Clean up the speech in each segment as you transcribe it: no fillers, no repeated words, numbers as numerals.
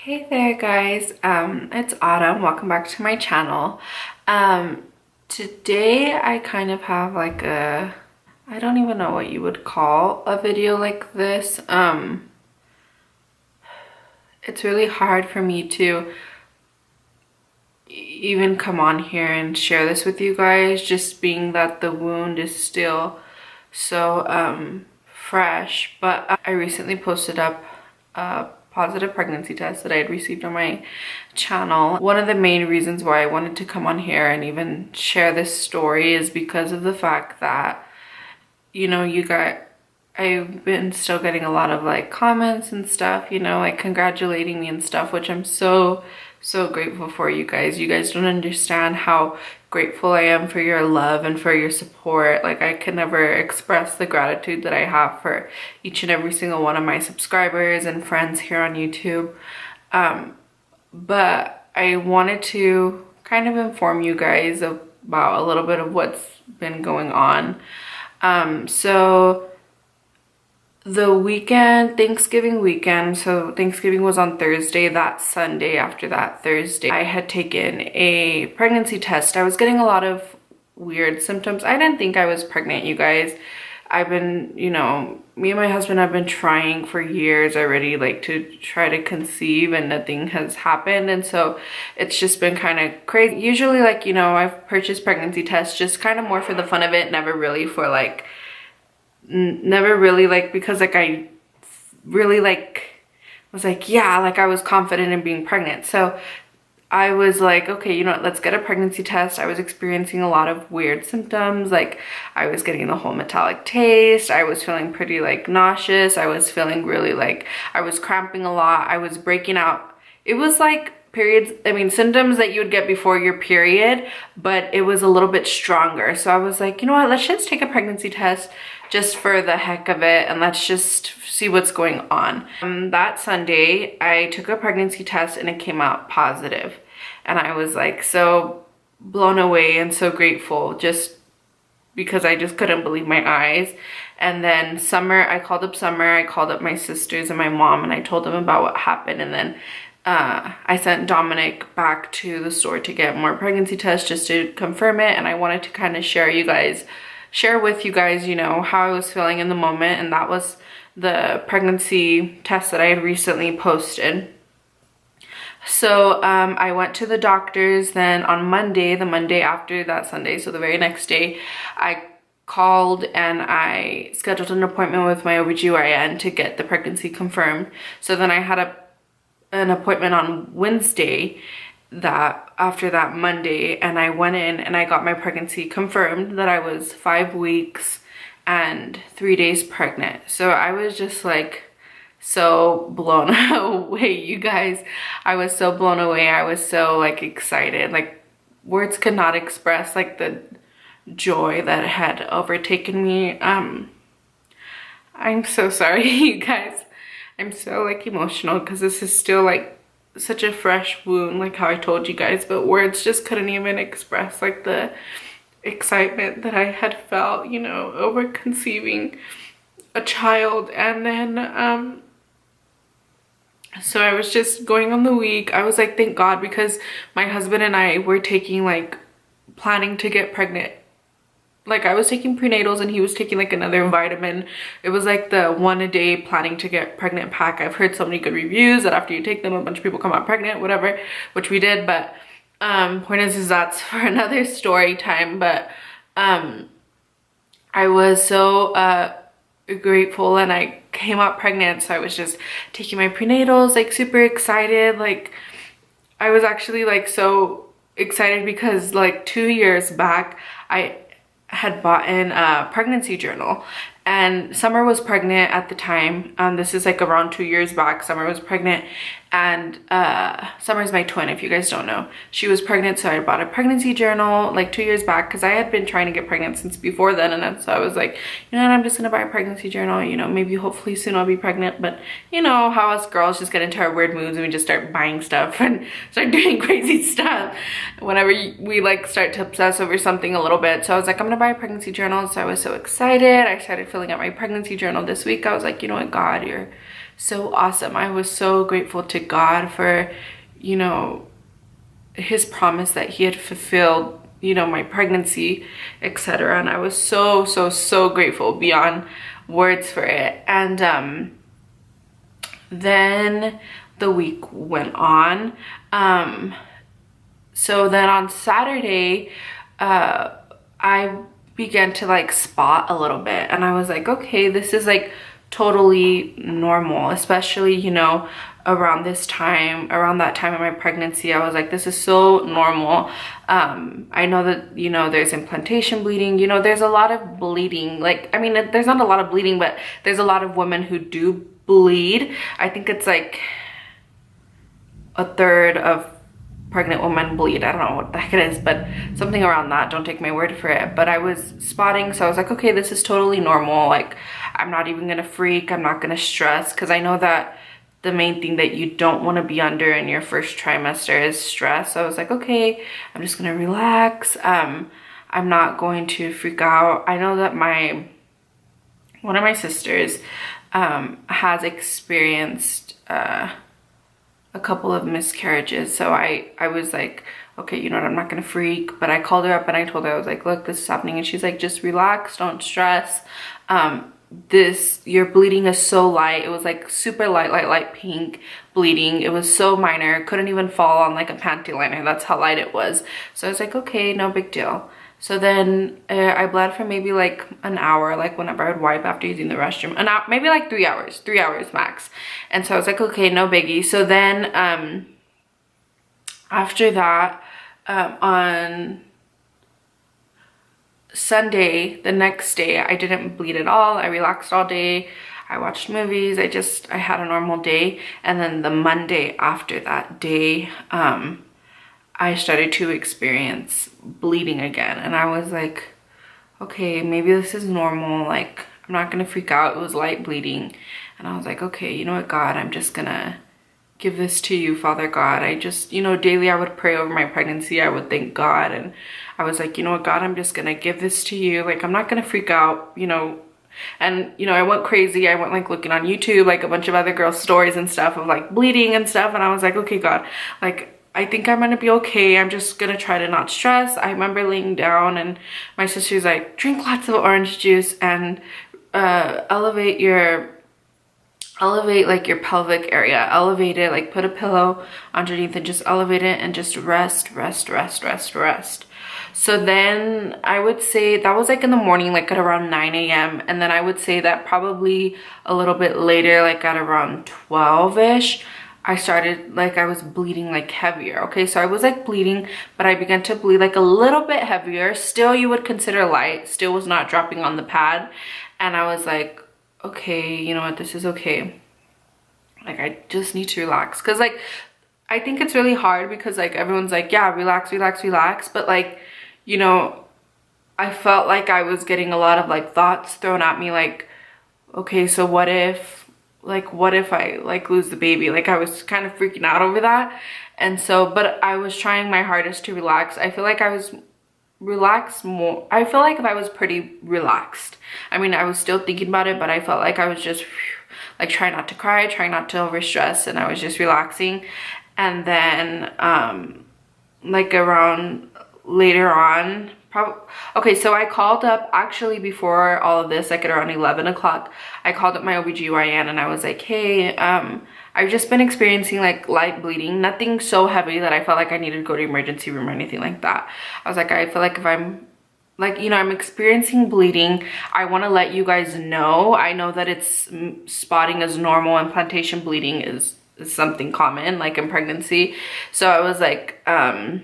Hey there guys, it's Autumn. Welcome back to my channel. Today I kind of have like I don't even know what you would call a video like this. It's really hard for me to even come on here and share this with you guys, just being that the wound is still so fresh. But I recently posted up a positive pregnancy test that I had received on my channel. One of the main reasons why I wanted to come on here and even share this story is because of the fact that, you know, I've been still getting a lot of like comments and stuff, you know, like congratulating me and stuff, which I'm so grateful for. You guys don't understand how grateful I am for your love and for your support. Like, I can never express the gratitude that I have for each and every single one of my subscribers and friends here on YouTube. But I wanted to kind of inform you guys about a little bit of what's been going on. So the weekend, Thanksgiving weekend, so Thanksgiving was on Thursday. That Sunday after that Thursday, I had taken a pregnancy test. I was getting a lot of weird symptoms. I didn't think I was pregnant, you guys. I've been, you know, me and my husband have been trying for years already, like, to try to conceive, and nothing has happened. And so it's just been kind of crazy. Usually, like, you know, I've purchased pregnancy tests just kind of more for the fun of it, never really for like, because like I really like was like, yeah, like I was confident in being pregnant. So I was like, okay, you know what, let's get a pregnancy test. I was experiencing a lot of weird symptoms. Like, I was getting the whole metallic taste. I was feeling pretty like nauseous. I was feeling really like I was cramping a lot. I was breaking out. It was like periods, I mean, symptoms that you would get before your period, but it was a little bit stronger. So I was like, you know what, let's just take a pregnancy test just for the heck of it, and let's just see what's going on. That Sunday, I took a pregnancy test and it came out positive. And I was like so blown away and so grateful, just because I just couldn't believe my eyes. And then I called up my sisters and my mom, and I told them about what happened. And then I sent Dominic back to the store to get more pregnancy tests just to confirm it. And I wanted to kind of share with you guys, you know, how I was feeling in the moment. And that was the pregnancy test that I had recently posted. So I went to the doctor's then on Monday, the Monday after that Sunday, so the very next day, I called and I scheduled an appointment with my OBGYN to get the pregnancy confirmed. So then I had an appointment on Wednesday after that Monday, and I went in and I got my pregnancy confirmed that I was 5 weeks and 3 days pregnant. So I was just like so blown away, you guys. I was so blown away. I was so like excited. Like, words could not express like the joy that had overtaken me. I'm so sorry, you guys. I'm so like emotional because this is still like such a fresh wound, like how I told you guys, but words just couldn't even express like the excitement that I had felt, you know, over conceiving a child. And then so I was just going on the week. I was like, thank God, because my husband and I were taking like planning to get pregnant. Like, I was taking prenatals and he was taking like another vitamin. It was like the 1 a day planning to get pregnant pack. I've heard so many good reviews that after you take them, a bunch of people come out pregnant, whatever, which we did. But point is that's for another story time. But I was so grateful, and I came out pregnant. So I was just taking my prenatals, like super excited. Like, I was actually like so excited because like 2 years back, I had bought in a pregnancy journal, and Summer was pregnant at the time. This is like around 2 years back. Summer was pregnant, and Summer's my twin, if you guys don't know. She was pregnant, so I bought a pregnancy journal like 2 years back because I had been trying to get pregnant since before then. And then so I was like, you know what, I'm just gonna buy a pregnancy journal, you know, maybe hopefully soon I'll be pregnant. But you know how us girls just get into our weird moods and we just start buying stuff and start doing crazy stuff whenever we like start to obsess over something a little bit. So I was like, I'm gonna buy a pregnancy journal. So I was so excited. I started filling out my pregnancy journal this week. I was like, you know what, God, you're so awesome. I was so grateful to God for, you know, his promise that he had fulfilled, you know, my pregnancy, etc. And I was so, so, so grateful beyond words for it. And then the week went on. So then on Saturday, I began to like spot a little bit, and I was like, okay, this is like totally normal, especially, you know, around that time in my pregnancy. I was like, this is so normal. I know that, you know, there's implantation bleeding, you know, there's a lot of bleeding. Like, I mean, there's not a lot of bleeding, but there's a lot of women who do bleed. I think it's like a third of pregnant women bleed. I don't know what the heck it is, but something around that. Don't take my word for it. But I was spotting, so I was like, okay, this is totally normal. Like, I'm not even gonna freak. I'm not gonna stress, because I know that the main thing that you don't want to be under in your first trimester is stress. So I was like, okay, I'm just gonna relax. I'm not going to freak out. I know that one of my sisters has experienced a couple of miscarriages. So I was like, okay, you know what, I'm not gonna freak. But I called her up and I told her, I was like, look, this is happening. And she's like, just relax, don't stress. Your bleeding is so light. It was like super light pink bleeding. It was so minor, couldn't even fall on like a panty liner. That's how light it was. So I was like, okay, no big deal. So then I bled for maybe like an hour, like whenever I would wipe after using the restroom. And maybe like 3 hours, 3 hours max. And so I was like, okay, no biggie. So then after that, on Sunday, the next day, I didn't bleed at all. I relaxed all day. I watched movies. I had a normal day. And then the Monday after that day, I started to experience bleeding again. And I was like, okay, maybe this is normal. Like, I'm not gonna freak out. It was light bleeding. And I was like, okay, you know what, God, I'm just gonna give this to you, Father God. I just, you know, daily I would pray over my pregnancy. I would thank God. And I was like, you know what, God, I'm just gonna give this to you. Like, I'm not gonna freak out, you know. And, you know, I went crazy. I went like looking on YouTube, like a bunch of other girls' stories and stuff of like bleeding and stuff. And I was like, okay, God, like, I think I'm gonna be okay. I'm just gonna try to not stress. I remember laying down and my sister's like, drink lots of orange juice and elevate like your pelvic area. Elevate it, like put a pillow underneath and just elevate it and just rest. So then I would say that was like in the morning, like at around 9 a.m. And then I would say that probably a little bit later, like at around 12-ish, I started, like, I was bleeding like heavier. Okay, so I was like bleeding, but I began to bleed like a little bit heavier. Still, you would consider light. Still was not dropping on the pad. And I was like, okay, you know what, this is okay. Like, I just need to relax. Because, like, I think it's really hard because, like, everyone's like, yeah, relax. But, like, you know, I felt like I was getting a lot of, like, thoughts thrown at me. Like, okay, so what if I like lose the baby? Like, I was kind of freaking out over that. And so, but I was trying my hardest to relax. I feel like I was relaxed more. I feel like if I was pretty relaxed. I mean, I was still thinking about it, but I felt like I was just like trying not to cry, trying not to overstress, and I was just relaxing. And then like around later on, okay, so I called up actually before all of this, like at around 11 o'clock, I called up my OBGYN and I was like, hey, I've just been experiencing like light bleeding, nothing so heavy that I felt like I needed to go to the emergency room or anything like that. I was like, I feel like if I'm like, you know, I'm experiencing bleeding, I want to let you guys know. I know that it's spotting as normal. Implantation bleeding is something common, like in pregnancy. So I was like, I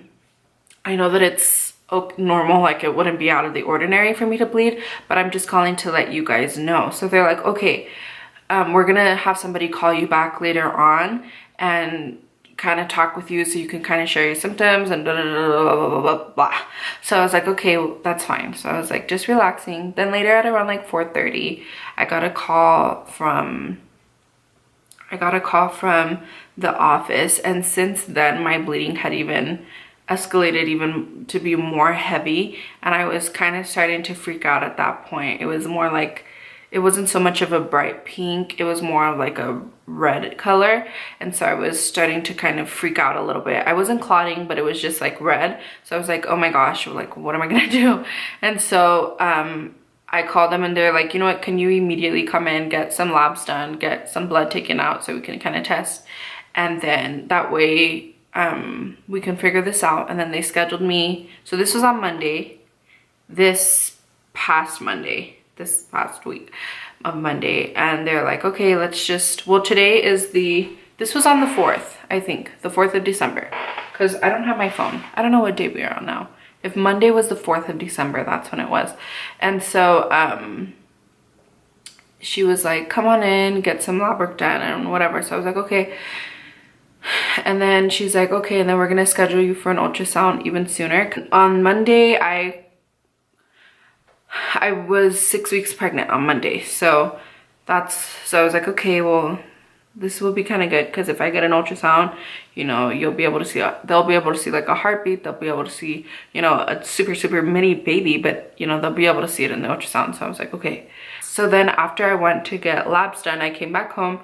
know that it's normal, like it wouldn't be out of the ordinary for me to bleed, but I'm just calling to let you guys know. So they're like, okay, we're gonna have somebody call you back later on and kind of talk with you so you can kind of share your symptoms and blah, blah, blah, blah, blah, blah. So I was like, okay, well, that's fine. So I was like, just relaxing. Then later at around like 4:30, I got a call from the office, and since then my bleeding had even escalated even to be more heavy, and I was kind of starting to freak out at that point. It was more like, it wasn't so much of a bright pink, it was more of like a red color. And so I was starting to kind of freak out a little bit. I wasn't clotting, but it was just like red. So I was like, oh my gosh, like what am I gonna do? And so I called them and they're like, you know what, can you immediately come in, get some labs done, get some blood taken out so we can kind of test, and then that way we can figure this out. And then they scheduled me, so this was on Monday, this past week of Monday, and they're like, okay, let's just, well, today is this was on the 4th, I think, the 4th of December, because I don't have my phone. I don't know what day we are on now. If Monday was the 4th of December, that's when it was. And so she was like, come on in, get some lab work done and whatever. So I was like, okay. And then she's like, okay, and then we're gonna schedule you for an ultrasound even sooner. On Monday, I was 6 weeks pregnant on Monday. So I was like, okay, well, this will be kind of good, because if I get an ultrasound, you know, you'll be able to see, they'll be able to see like a heartbeat, they'll be able to see, you know, a super mini baby, but you know, they'll be able to see it in the ultrasound. So I was like, okay. So then after I went to get labs done, I came back home,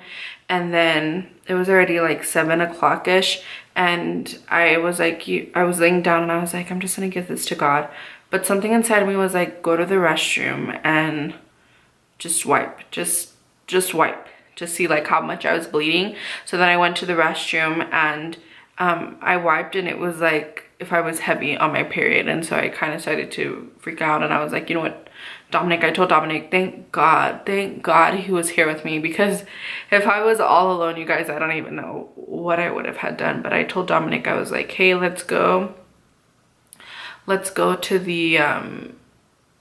and then it was already like 7 o'clock-ish, and I was like, I was laying down and I was like, I'm just gonna give this to God. But something inside me was like, go to the restroom and just wipe, just wipe, to see like how much I was bleeding. So then I went to the restroom and I wiped, and it was like if I was heavy on my period. And so I kind of started to freak out, and I was like, you know what, Dominic, I told Dominic, thank God he was here with me, because if I was all alone, you guys, I don't even know what I would have had done. But I told Dominic, I was like, hey, let's go to the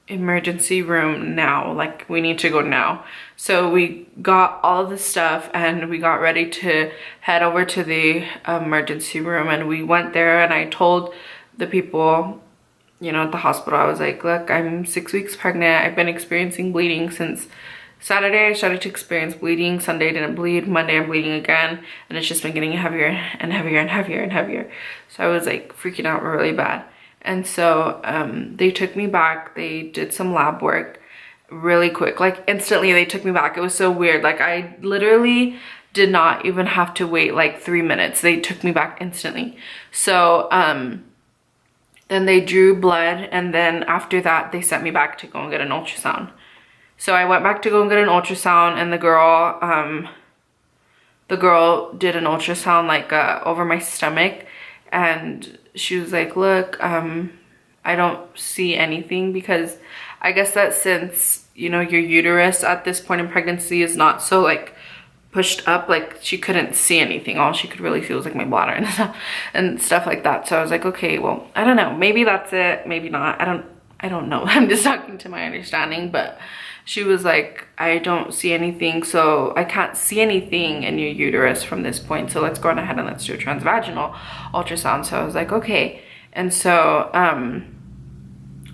emergency room now, like we need to go now. So we got all of the stuff and we got ready to head over to the emergency room, and we went there, and I told the people, you know, at the hospital, I was like, look, I'm 6 weeks pregnant, I've been experiencing bleeding since Saturday. I started to experience bleeding. Sunday I didn't bleed, Monday I'm bleeding again, and it's just been getting heavier and heavier and heavier and heavier. So I was like freaking out really bad. And so they took me back. They did some lab work really quick, like instantly they took me back. It was so weird. Like I literally did not even have to wait like 3 minutes. They took me back instantly. So then they drew blood, and then after that they sent me back to go and get an ultrasound. So I went back to go and get an ultrasound, and the girl did an ultrasound like over my stomach, and she was like, look, I don't see anything, because I guess that since, you know, your uterus at this point in pregnancy is not so like pushed up, like she couldn't see anything. All she could really see was like my bladder and stuff like that. So I was like, okay, well, I don't know, maybe that's it, maybe not, I don't know. I'm just talking to my understanding. But she was like, I don't see anything, so I can't see anything in your uterus from this point, so let's go on ahead and let's do a transvaginal ultrasound. So I was like, okay. And so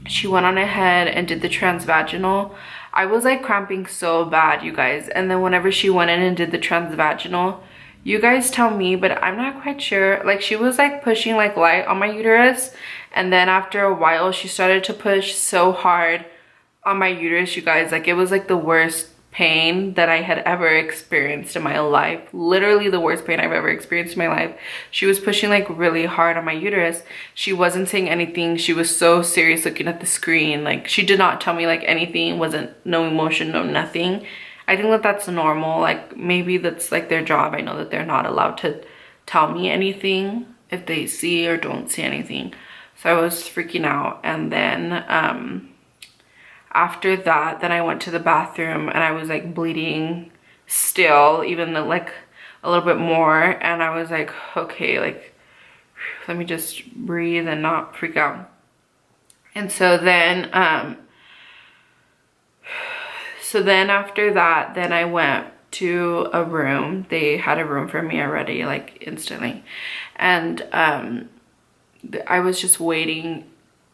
she went on ahead and did the transvaginal. I was like cramping so bad, you guys. And then whenever she went in and did the transvaginal, you guys tell me, but I'm not quite sure, like she was like pushing like light on my uterus, and then after a while she started to push so hard on my uterus, you guys, like it was like the worst pain that I had ever experienced in my life. Literally the worst pain I've ever experienced in my life. She was pushing like really hard on my uterus. She wasn't saying anything. She was so serious looking at the screen. Like she did not tell me like anything, wasn't no emotion, no nothing. I think that that's normal. Like maybe that's like their job. I know that they're not allowed to tell me anything if they see or don't see anything. So I was freaking out. And then after that, then I went to the bathroom, and I was like bleeding still, even like a little bit more. And I was like, okay, like let me just breathe and not freak out. And so then after that, then I went to a room. They had a room for me already, like instantly. And I was just waiting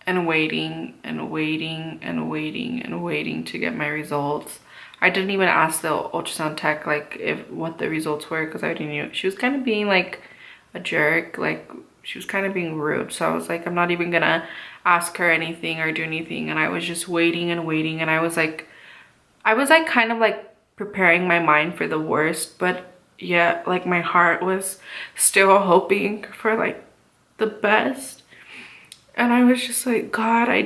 and waiting and waiting and waiting and waiting to get my results. I didn't even ask the ultrasound tech like what the results were, because I already knew. She was kind of being like a jerk, like she was kind of being rude. So I was like, I'm not even gonna ask her anything or do anything. And I was just waiting and waiting, and I was like, I was like kind of like preparing my mind for the worst, but yeah, like my heart was still hoping for like the best. And I was just like, God, I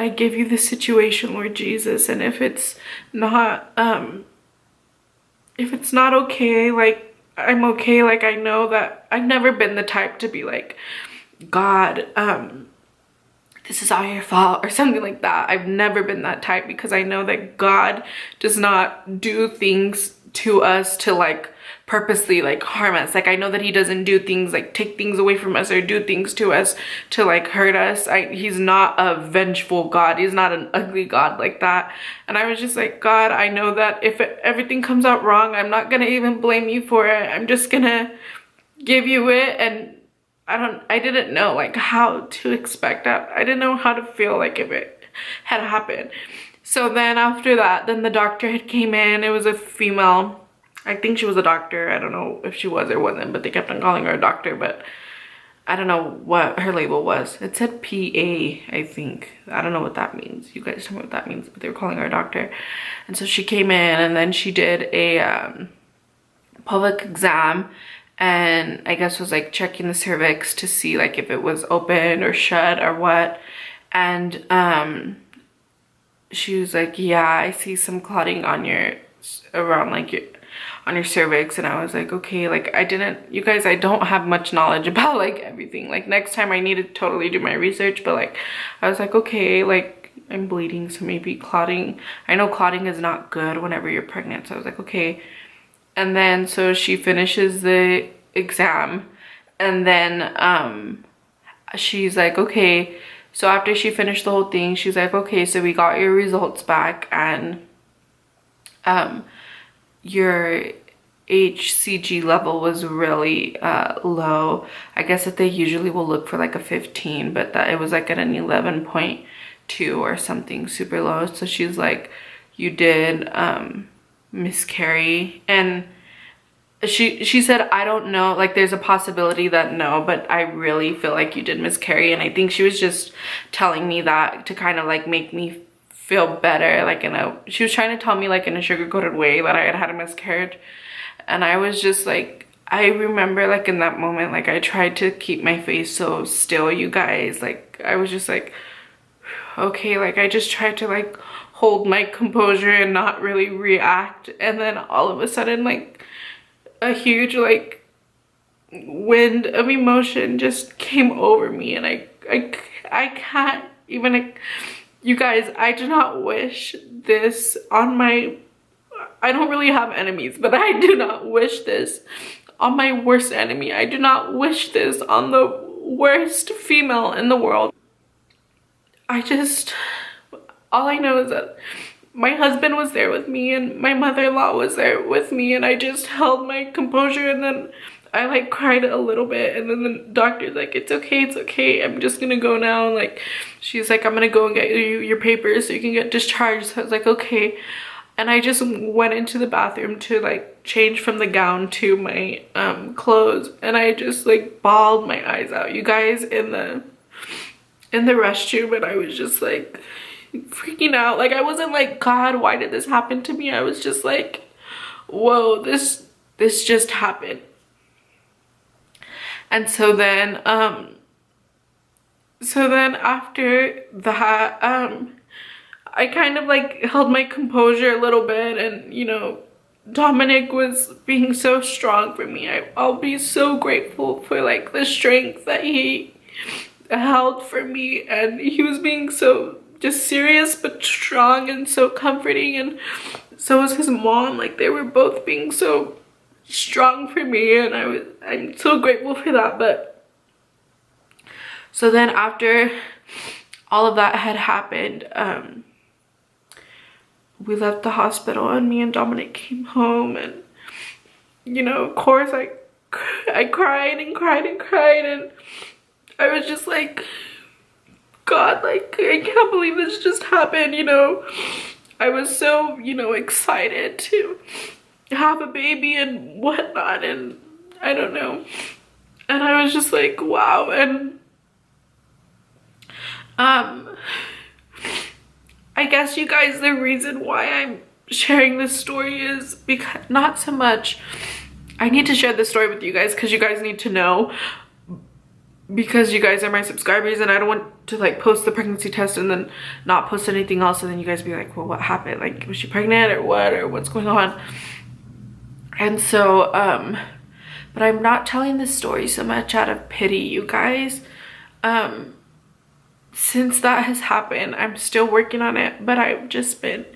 give you this situation, Lord Jesus, and if it's not okay, like I'm okay. Like I know that I've never been the type to be like, God, this is all your fault or something like that. I've never been that type, because I know that God does not do things to us to like purposely like harm us. Like I know that he doesn't do things like take things away from us or do things to us to like hurt us. He's not a vengeful God. He's not an ugly God like that. And I was just like, God, I know that if everything comes out wrong, I'm not gonna even blame you for it. I'm just gonna give you it. And I didn't know like how to expect that. I didn't know how to feel like if it had happened. So then after that, then the doctor had came in. It was a female. I think she was a doctor. I don't know if she was or wasn't, but they kept on calling her a doctor, but I don't know what her label was. It said PA, I think. I don't know what that means. You guys tell me what that means, but they were calling her a doctor. And so she came in and then she did a pelvic exam, and I guess was like checking the cervix to see like if it was open or shut or what. And she was like, yeah, I see some clotting on your around like your on your cervix. And I was like, okay, like you guys, I don't have much knowledge about like everything. Like next time I need to totally do my research, but like I was like, okay, like I'm bleeding, so maybe clotting. I know clotting is not good whenever you're pregnant, so I was like, okay. And then so she finishes the exam, and then she's like, okay. So after she finished the whole thing, she's like, okay, so we got your results back, and your HCG level was really low. I guess that they usually will look for like a 15, but that it was like at an 11.2 or something, super low. So she's like, you did miscarry. And she said, I don't know, like there's a possibility that no, but I really feel like you did miscarry. And I think she was just telling me that to kind of like make me feel better, like she was trying to tell me like in a sugar-coated way that I had had a miscarriage. And I was just like, I remember like in that moment, like I tried to keep my face so still, you guys. Like I was just like, okay, like I just tried to like hold my composure and not really react. And then all of a sudden, like a huge like wind of emotion just came over me, and I can't even, you guys, I do not wish this on my, I don't really have enemies, but I do not wish this on my worst enemy. I do not wish this on the worst female in the world. All I know is that my husband was there with me and my mother-in-law was there with me, and I just held my composure. And then I like cried a little bit, and then the doctor's like, it's okay, I'm just gonna go now. And like she's like, I'm gonna go and get you your papers so you can get discharged. So I was like, okay. And I just went into the bathroom to like change from the gown to my clothes, and I just like bawled my eyes out, you guys, in the restroom. And I was just like freaking out. Like I wasn't like, God, why did this happen to me? I was just like, whoa, this just happened. And so then after that, I kind of like held my composure a little bit, and you know, Dominic was being so strong for me. I'll be so grateful for like the strength that he held for me, and he was being so just serious but strong and so comforting, and so was his mom. Like they were both being so strong for me, and I'm so grateful for that. But so then after all of that had happened, we left the hospital, and me and Dominic came home, and you know, of course I cried and cried and cried, and I was just like, God, like I can't believe this just happened. You know, I was so, you know, excited to have a baby and whatnot, and I don't know, and I was just like, wow. And I guess you guys, the reason why I'm sharing this story is because not so much I need to share this story with you guys because you guys need to know, because you guys are my subscribers, and I don't want to like post the pregnancy test and then not post anything else, and then you guys be like, well, what happened? Like, was she pregnant or what, or what's going on? And so but I'm not telling this story so much out of pity, you guys. Since that has happened, I'm still working on it, but I've just been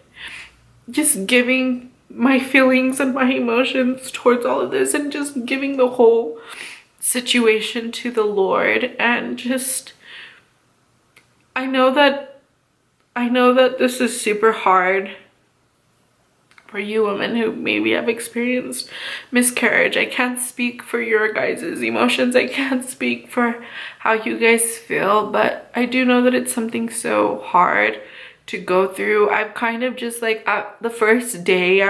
giving my feelings and my emotions towards all of this, and just giving the whole situation to the Lord. And just, I know that this is super hard for you women who maybe have experienced miscarriage. I can't speak for your guys' emotions. I can't speak for how you guys feel, but I do know that it's something so hard to go through. I've kind of just like, the first day,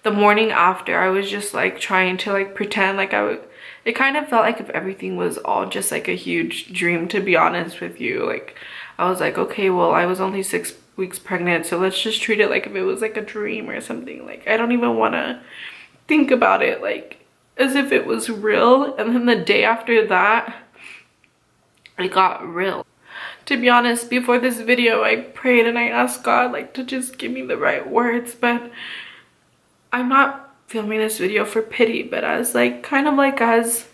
the morning after, I was just like trying to like pretend like it kind of felt like if everything was all just like a huge dream, to be honest with you. Like, I was like, okay, well, I was only 6 weeks pregnant, so let's just treat it like if it was like a dream or something. Like, I don't even want to think about it like as if it was real. And then the day after that, it got real. To be honest, before this video, I prayed and I asked God like to just give me the right words, but I'm not filming this video for pity, but as like kind of like as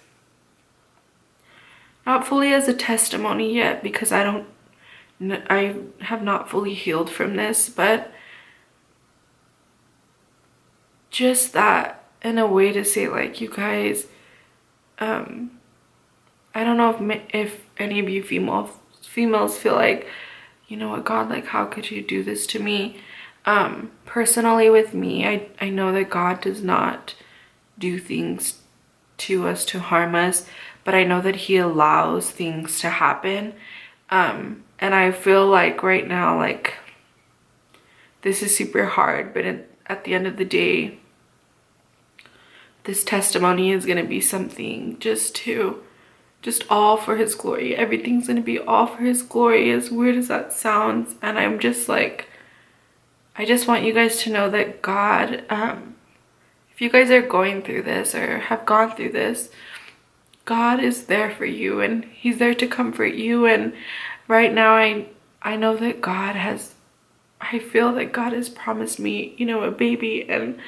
not fully as a testimony yet, because I have not fully healed from this, but just that in a way to say like, you guys, I don't know if any of you females feel like, you know what, God, like, how could you do this to me? Personally with me, I know that God does not do things to us to harm us, but I know that he allows things to happen. And I feel like right now, like, this is super hard, but at the end of the day, this testimony is going to be something just all for his glory. Everything's going to be all for his glory, as weird as that sounds. And I'm just like, I just want you guys to know that God, if you guys are going through this or have gone through this, God is there for you, and he's there to comfort you. And right now, I know that I feel that God has promised me, you know, a baby. And,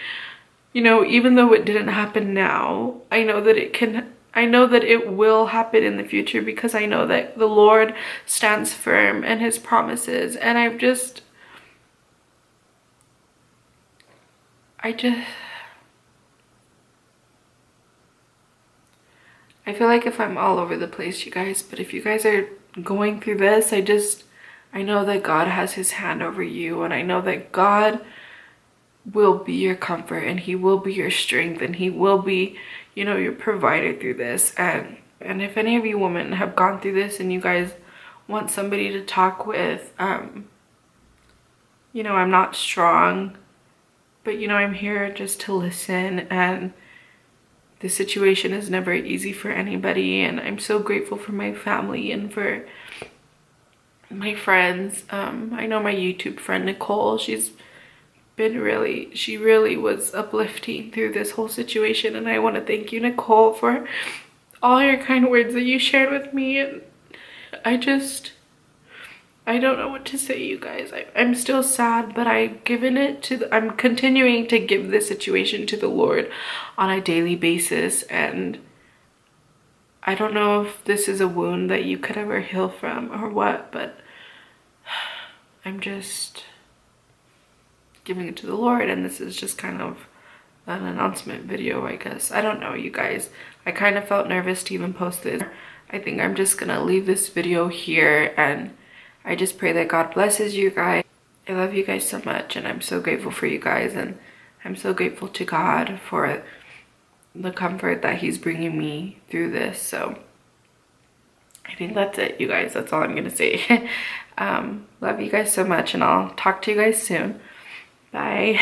you know, even though it didn't happen now, I know that it will happen in the future, because I know that the Lord stands firm in his promises. And I feel like if I'm all over the place, you guys, but if you guys are going through this, I know that God has his hand over you, and I know that God will be your comfort, and he will be your strength, and he will be, you know, your provider through this. And if any of you women have gone through this and you guys want somebody to talk with, you know, I'm not strong, but, you know, I'm here just to listen. And the situation is never easy for anybody, and I'm so grateful for my family and for my friends. I know my YouTube friend Nicole, she really was uplifting through this whole situation, and I want to thank you, Nicole, for all your kind words that you shared with me. And I don't know what to say, you guys. I'm still sad, but I'm continuing to give this situation to the Lord on a daily basis. And I don't know if this is a wound that you could ever heal from or what, but I'm just giving it to the Lord. And this is just kind of an announcement video, I guess. I don't know, you guys. I kind of felt nervous to even post this. I think I'm just gonna leave this video here, and I just pray that God blesses you guys. I love you guys so much, and I'm so grateful for you guys, and I'm so grateful to God for the comfort that he's bringing me through this. So I think that's it, you guys. That's all I'm gonna say. Love you guys so much, and I'll talk to you guys soon. Bye.